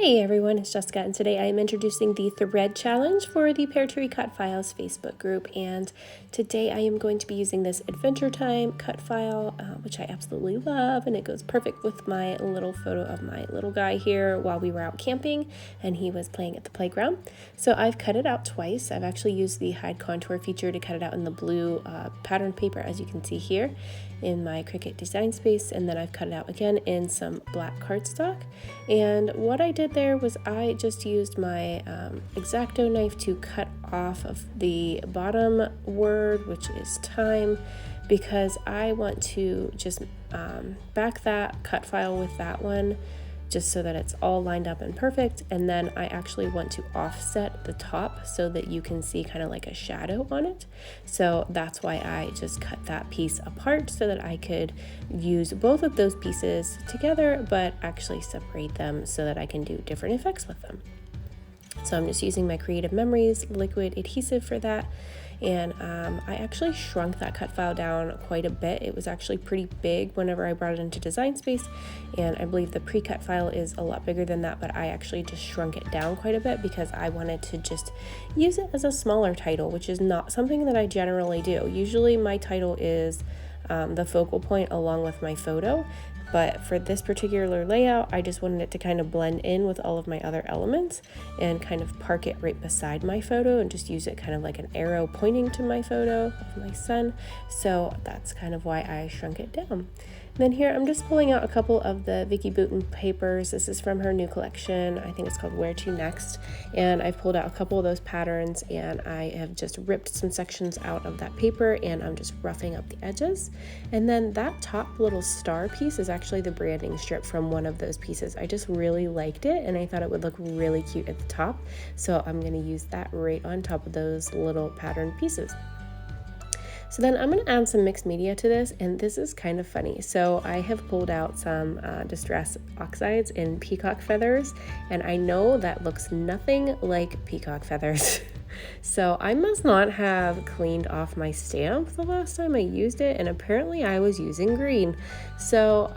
Hey everyone, it's Jessica, and today I am introducing the thread challenge for the Peartree Cutfiles Facebook group. And today I am going to be using this Adventure Time cut file, which I absolutely love, and it goes perfect with my little photo of my little guy here while we were out camping and he was playing at the playground. So I've cut it out twice. I've actually used the hide contour feature to cut it out in the blue pattern paper, as you can see here in my Cricut design space, and then I've cut it out again in some black cardstock. And what I did there was I just used my X-Acto knife to cut off of the bottom word, which is time, because I want to just back that cut file with that one just so that it's all lined up and perfect. And then I actually want to offset the top so that you can see kind of like a shadow on it. So that's why I just cut that piece apart so that I could use both of those pieces together, but actually separate them so that I can do different effects with them. So I'm just using my Creative Memories liquid adhesive for that. And I actually shrunk that cut file down quite a bit. It was actually pretty big whenever I brought it into Design Space, and I believe the pre-cut file is a lot bigger than that, but I actually just shrunk it down quite a bit because I wanted to just use it as a smaller title, which is not something that I generally do. Usually my title is the focal point along with my photo, but for this particular layout, I just wanted it to kind of blend in with all of my other elements and kind of park it right beside my photo and just use it kind of like an arrow pointing to my photo of my son. So that's kind of why I shrunk it down. And then here I'm just pulling out a couple of the Vicki Boutin papers. This is from her new collection. I think it's called Where to Next. And I've pulled out a couple of those patterns, and I have just ripped some sections out of that paper, and I'm just roughing up the edges. And then that top little star piece is actually the branding strip from one of those pieces. I just really liked it, and I thought it would look really cute at the top. So I'm going to use that right on top of those little pattern pieces. So then I'm going to add some mixed media to this, and this is kind of funny. So I have pulled out some Distress Oxides in peacock feathers, and I know that looks nothing like peacock feathers. So I must not have cleaned off my stamp the last time I used it, and apparently I was using green. So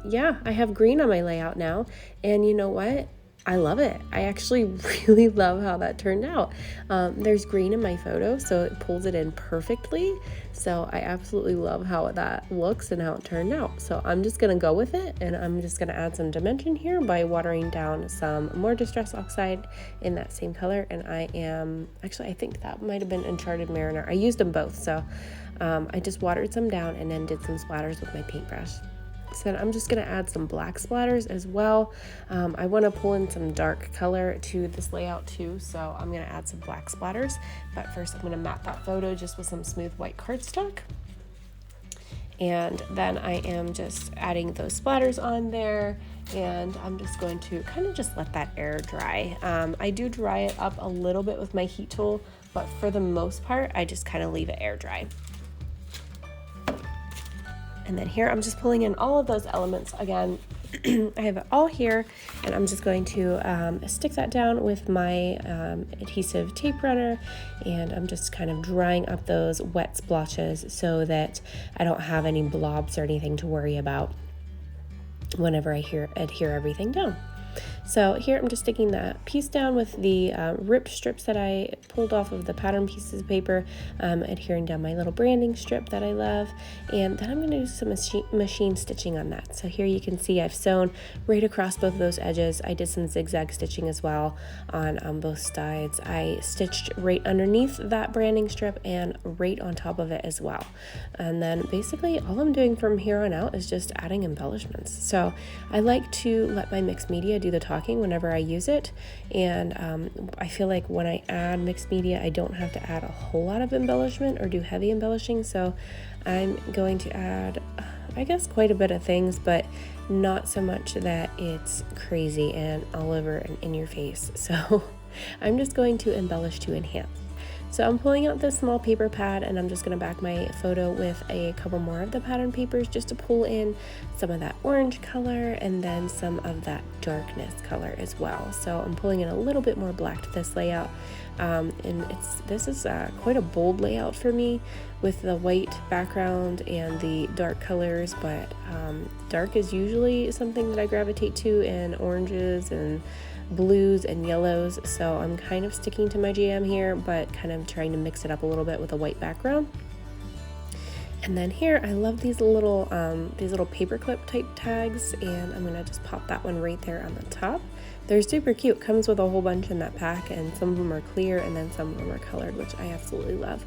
yeah, I have green on my layout now, and you know what? I love it. I actually really love how that turned out. There's green in my photo, so it pulls it in perfectly. So I absolutely love how that looks and how it turned out. So I'm just gonna go with it, and I'm just gonna add some dimension here by watering down some more Distress Oxide in that same color. And I think that might have been Uncharted Mariner. I used them both, so I just watered some down and then did some splatters with my paintbrush. So I'm just going to add some black splatters as well. I want to pull in some dark color to this layout too, so I'm going to add some black splatters. But first I'm going to matte that photo just with some smooth white cardstock. And then I am just adding those splatters on there, and I'm just going to kind of just let that air dry. I do dry it up a little bit with my heat tool, but for the most part I just kind of leave it air dry. And then here I'm just pulling in all of those elements again. I have it all here, and I'm just going to stick that down with my adhesive tape runner, and I'm just kind of drying up those wet splotches so that I don't have any blobs or anything to worry about whenever I adhere everything down. So here I'm just sticking that piece down with the ripped strips that I pulled off of the pattern pieces of paper, adhering down my little branding strip that I love, and then I'm going to do some machine stitching on that. So here you can see I've sewn right across both of those edges. I did some zigzag stitching as well on both sides. I stitched right underneath that branding strip and right on top of it as well. And then basically all I'm doing from here on out is just adding embellishments. So I like to let my mixed media do the talking whenever I use it, and I feel like when I add mixed media I don't have to add a whole lot of embellishment or do heavy embellishing. So I'm going to add I guess quite a bit of things, but not so much that it's crazy and all over and in your face. So I'm just going to embellish to enhance. So I'm pulling out this small paper pad, and I'm just going to back my photo with a couple more of the pattern papers just to pull in some of that orange color and then some of that darkness color as well. So I'm pulling in a little bit more black to this layout, and this is quite a bold layout for me with the white background and the dark colors, but dark is usually something that I gravitate to in oranges and blues and yellows, so I'm kind of sticking to my jam here, but kind of trying to mix it up a little bit with a white background. And then here I love these little paperclip type tags, and I'm gonna just pop that one right there on the top. They're super cute, comes with a whole bunch in that pack, and some of them are clear and then some of them are colored, which I absolutely love.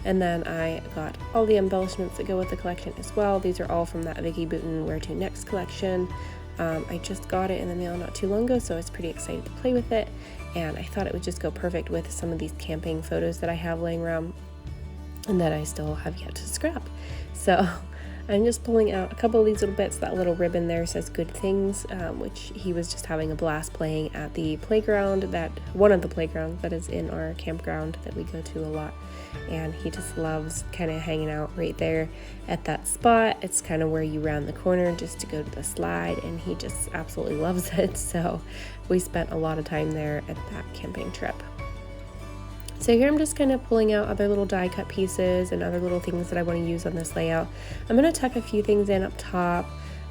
And then I got all the embellishments that go with the collection as well. These are all from that Vicki Boutin Where To Next collection. I just got it in the mail not too long ago, so I was pretty excited to play with it, and I thought it would just go perfect with some of these camping photos that I have laying around and that I still have yet to scrap. So I'm just pulling out a couple of these little bits. That little ribbon there says Good Things, which he was just having a blast playing at the playground, one of the playgrounds that is in our campground that we go to a lot. And he just loves kind of hanging out right there at that spot. It's kind of where you round the corner just to go to the slide, and he just absolutely loves it. So we spent a lot of time there at that camping trip. So here I'm just kind of pulling out other little die cut pieces and other little things that I want to use on this layout. I'm going to tuck a few things in up top.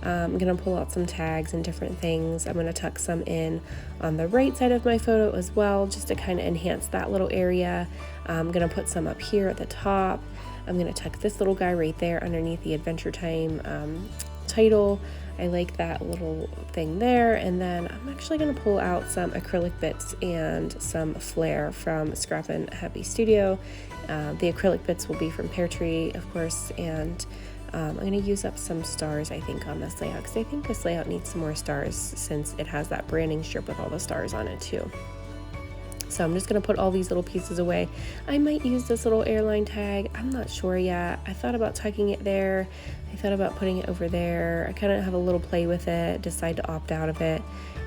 I'm going to pull out some tags and different things. I'm going to tuck some in on the right side of my photo as well, just to kind of enhance that little area. I'm going to put some up here at the top. I'm going to tuck this little guy right there underneath the Adventure Time title. I like that little thing there. And then I'm actually going to pull out some acrylic bits and some Flair from Scrappin Happy Studio. The acrylic bits will be from Peartree, of course, and I'm going to use up some stars, I think, on this layout, because I think this layout needs some more stars since it has that branding strip with all the stars on it too. So I'm just going to put all these little pieces away. I might use this little airline tag. I'm not sure yet. I thought about tucking it there. I thought about putting it over there. I kind of have a little play with it, decide to opt out of it,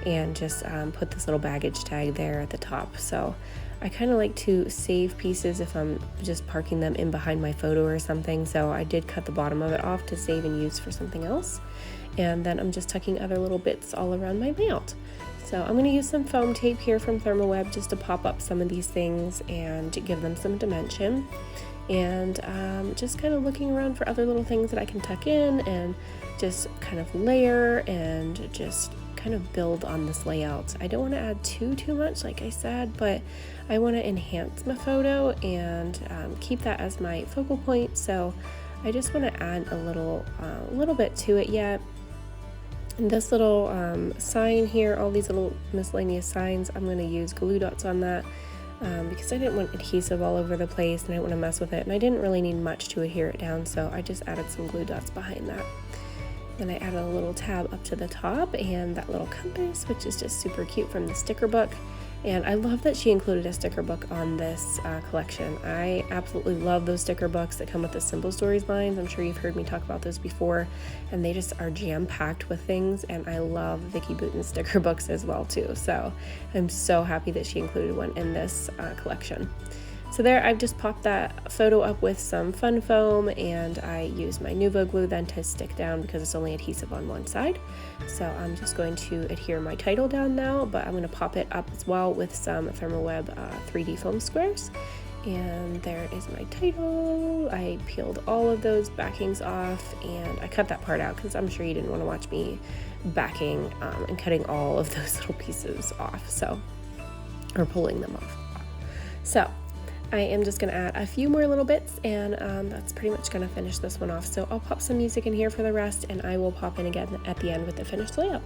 and just put this little baggage tag there at the top. So I kind of like to save pieces if I'm just parking them in behind my photo or something. So I did cut the bottom of it off to save and use for something else. And then I'm just tucking other little bits all around my layout. So I'm going to use some foam tape here from Thermoweb just to pop up some of these things and give them some dimension. And just kind of looking around for other little things that I can tuck in and just kind of layer and just kind of build on this layout. I don't want to add too much, like I said, but I want to enhance my photo and keep that as my focal point. So I just want to add a little bit to it yet. And this little sign here, all these little miscellaneous signs, I'm going to use glue dots on that because I didn't want adhesive all over the place and I didn't want to mess with it, and I didn't really need much to adhere it down, so I just added some glue dots behind that. Then I added a little tab up to the top and that little compass, which is just super cute, from the sticker book. And I love that she included a sticker book on this collection. I absolutely love those sticker books that come with the Simple Stories lines. I'm sure you've heard me talk about those before, and they just are jam-packed with things, and I love Vicki Boutin's sticker books as well too. So I'm so happy that she included one in this collection. So there, I've just popped that photo up with some fun foam, and I used my Nuvo glue then to stick down because it's only adhesive on one side. So I'm just going to adhere my title down now, but I'm going to pop it up as well with some Thermoweb 3D foam squares. And there is my title. I peeled all of those backings off, and I cut that part out because I'm sure you didn't want to watch me backing and cutting all of those little pieces off, or pulling them off. So I am just going to add a few more little bits, and that's pretty much going to finish this one off. So I'll pop some music in here for the rest, and I will pop in again at the end with the finished layout.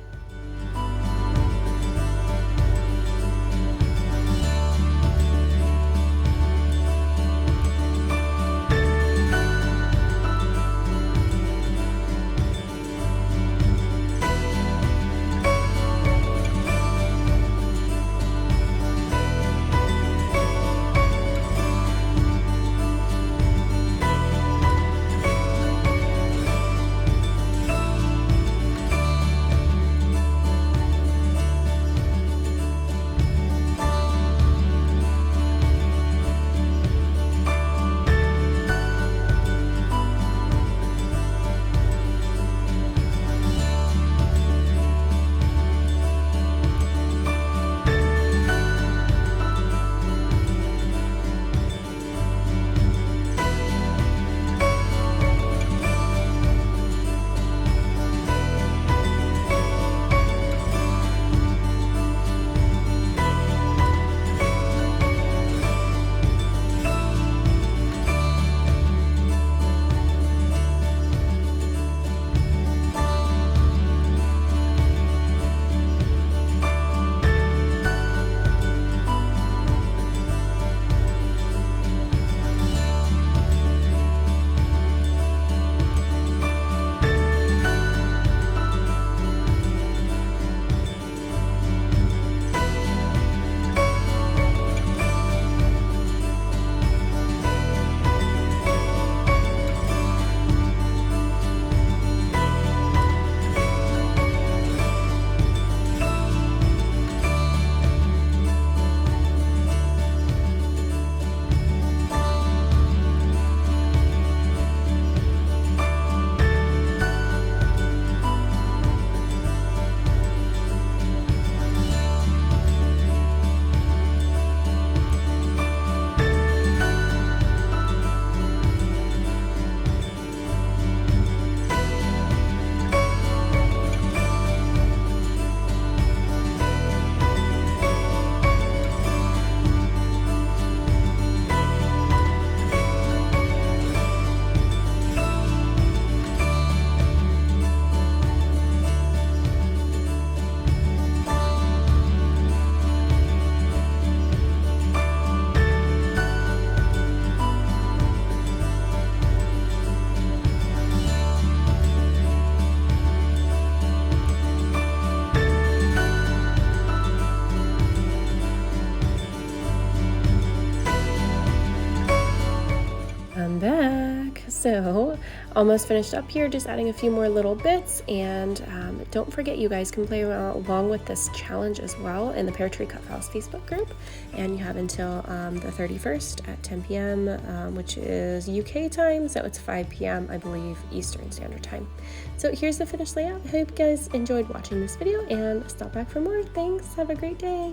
So almost finished up here, just adding a few more little bits, and don't forget you guys can play along with this challenge as well in the Peartree Cutfiles Facebook group, and you have until the 31st at 10 p.m. Which is UK time, so it's 5 p.m. I believe Eastern Standard Time. So here's the finished layout. I hope you guys enjoyed watching this video and stop back for more. Thanks, have a great day.